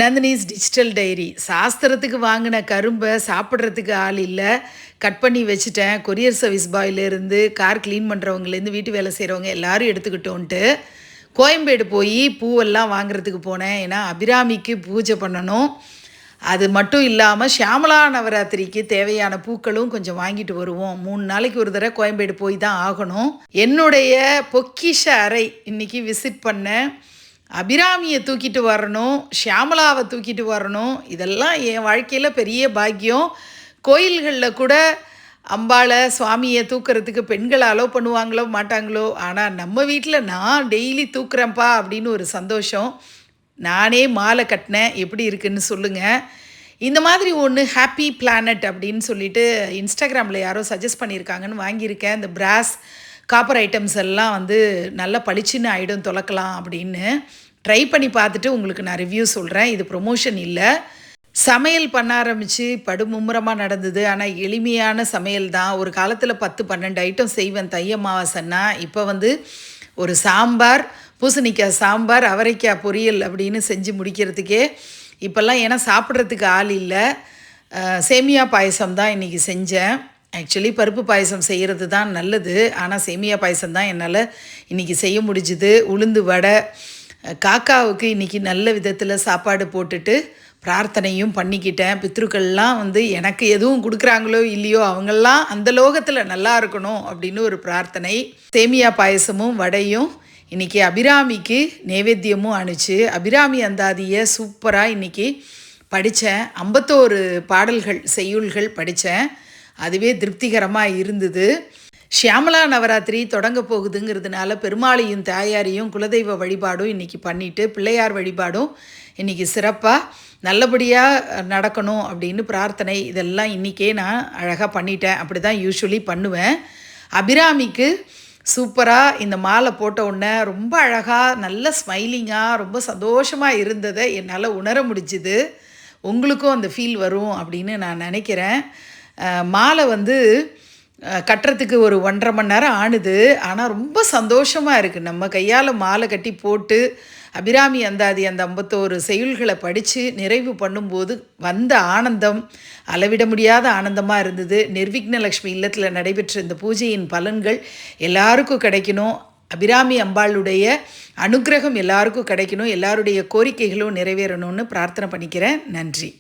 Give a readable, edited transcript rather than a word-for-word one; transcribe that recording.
Nandini's digital diary. சாஸ்திரத்துக்கு வாங்கின கரும்பை சாப்பிட்றதுக்கு ஆள் இல்லை, கட் பண்ணி வச்சுட்டேன். கொரியர் சர்வீஸ் பாயிலேருந்து கார் க்ளீன் பண்ணுறவங்கலேருந்து வீட்டு வேலை செய்கிறவங்க எல்லோரும் எடுத்துக்கிட்டோன்ட்டு கோயம்பேடு போய் பூவெல்லாம் வாங்குறதுக்கு போனேன். ஏன்னா அபிராமிக்கு பூஜை பண்ணணும். அது மட்டும் இல்லாமல் ஷியாமலா நவராத்திரிக்கு தேவையான பூக்களும் கொஞ்சம் வாங்கிட்டு வருவோம். 3 நாளைக்கு ஒரு தடவை கோயம்பேடு போய் தான் ஆகணும். என்னுடைய பொக்கிஷ அறை இன்றைக்கி விசிட் பண்ணேன். அபிராமியை தூக்கிட்டு வரணும், ஷியாமலாவை தூக்கிட்டு வரணும். இதெல்லாம் என் வாழ்க்கையில் பெரிய பாக்கியம். கோயில்களில் கூட அம்பாளை சுவாமியை தூக்கிறதுக்கு பெண்களை அலோவ் பண்ணுவாங்களோ மாட்டாங்களோ, ஆனால் நம்ம வீட்டில் நான் டெய்லி தூக்குறேன்ப்பா அப்படின்னு ஒரு சந்தோஷம். நானே மாலை கட்டினேன், எப்படி இருக்குன்னு சொல்லுங்கள். இந்த மாதிரி ஒன்று ஹாப்பி பிளானட் அப்படின்னு சொல்லிட்டு இன்ஸ்டாகிராமில் யாரோ சஜஸ்ட் பண்ணியிருக்காங்கன்னு வாங்கியிருக்கேன். இந்த பிராஸ் காப்பர் ஐட்டம்ஸ் எல்லாம் வந்து நல்லா பளிச்சுன்னு ஆகிடும் துலக்கலாம் அப்படின்னு ட்ரை பண்ணி பார்த்துட்டு உங்களுக்கு நான் ரிவ்யூ சொல்கிறேன். இது ப்ரொமோஷன் இல்லை. சமையல் பண்ண ஆரம்பித்து படுமும்முரமாக நடந்தது. ஆனால் எளிமையான சமையல் தான். ஒரு காலத்தில் 10-12 ஐட்டம் செய்வேன் தை அமாவாசைன்னா. இப்போ வந்து ஒரு சாம்பார், பூசணிக்காய் சாம்பார், அவரைக்காய் பொரியல் அப்படின்னு செஞ்சு முடிக்கிறதுக்கே இப்போல்லாம், ஏன்னா சாப்பிட்றதுக்கு ஆள் இல்லை. சேமியா பாயசம் தான் இன்றைக்கி செஞ்சேன். ஆக்சுவலி பருப்பு பாயசம் செய்கிறது தான் நல்லது, ஆனால் சேமியா பாயசம் தான் என்னால் இன்றைக்கி செய்ய முடிஞ்சுது. உளுந்து வடை, காக்காவுக்கு இன்றைக்கி நல்ல விதத்தில் சாப்பாடு போட்டுட்டு பிரார்த்தனையும் பண்ணிக்கிட்டேன். பித்ருக்கள்லாம் வந்து எனக்கு எதுவும் கொடுக்குறாங்களோ இல்லையோ அவங்கெல்லாம் அந்த லோகத்தில் நல்லா இருக்கணும் அப்படின்னு ஒரு பிரார்த்தனை. சேமியா பாயசமும் வடையும் இன்றைக்கி அபிராமிக்கு நைவேத்தியமும் அனுச்சு. அபிராமி அந்தாதியை சூப்பராக இன்றைக்கி படித்தேன். 51 பாடல்கள் செய்யுள்கள் படித்தேன். அதுவே திருப்திகரமாக இருந்தது. ஷியாமலா நவராத்திரி தொடங்க போகுதுங்கிறதுனால பெருமாளையும் தாயாரையும் குலதெய்வ வழிபாடும் இன்றைக்கி பண்ணிவிட்டு பிள்ளையார் வழிபாடும் இன்றைக்கி சிறப்பாக நல்லபடியாக நடக்கணும் அப்படின்னு பிரார்த்தனை இதெல்லாம் இன்றைக்கே நான் அழகாக பண்ணிட்டேன். அப்படி தான் யூஸ்வலி பண்ணுவேன். அபிராமிக்கு சூப்பராக இந்த மாலை போட்ட உடனே ரொம்ப அழகாக நல்ல ஸ்மைலிங்காக ரொம்ப சந்தோஷமாக இருந்ததை என்னால் உணர முடிஞ்சுது. உங்களுக்கும் அந்த ஃபீல் வரும் அப்படின்னு நான் நினைக்கிறேன். மாலை வந்து கட்டுறதுக்கு ஒரு 1.5 மணி நேரம் ஆணுது. ஆனால் ரொம்ப சந்தோஷமாக இருக்குது. நம்ம கையால் மாலை கட்டி போட்டு அபிராமி அந்தாதி அந்த 51 செய்யுள்களை படித்து நிறைவு பண்ணும்போது வந்த ஆனந்தம் அளவிட முடியாத ஆனந்தமாக இருந்தது. நிர்விக்னலக்ஷ்மி இல்லத்தில் நடைபெற்ற இந்த பூஜையின் பலன்கள் எல்லாருக்கும் கிடைக்கணும். அபிராமி அம்பாளுடைய அனுக்கிரகம் எல்லாருக்கும் கிடைக்கணும். எல்லாருடைய கோரிக்கைகளும் நிறைவேறணும்னு பிரார்த்தனை பண்ணிக்கிறேன். நன்றி.